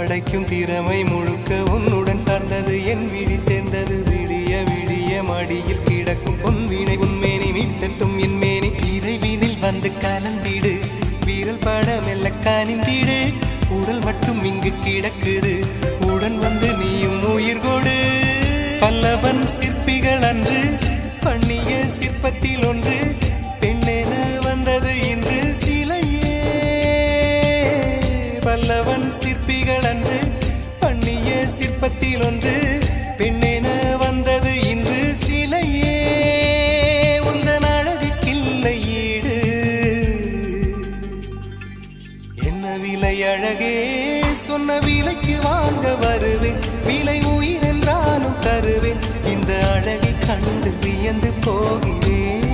படைக்கும் திறமை முழுக்க உன்னுடன் சார்ந்தது என் விழி சேர்ந்தது விடிய விடிய மடியில் கிடக்கும் பொன்வினை உன்மேனி மீட்டட்டும் என் மேனி இறைவினில் வந்து கலந்திடு வீரல் பட மெல்ல காணிந்திடு உடல் மட்டும் இங்கு கிடக்குது உடன் வந்து நீயும் உயிர் கொடு பல்லவன் சிற்பிகள் அன்று பண்ணிய சிற்பத்தில் ஒன்று பெண்ணென வந்தது இன்று சிலையே பல்லவன் சிற்பிகள் அன்று பண்ணிய சிற்பத்தில் ஒன்று பெண்ணென வந்தது இன்று சிலையே உந்தன் அழகுக்கில்லை ஈடு என்ன விலை அழகே சொன்ன விலைக்கு வாங்க வருவேன் விலை உயிர் என்றாலும் தருவேன் இந்த அழகை கண்டு வியந்து போகிறேன்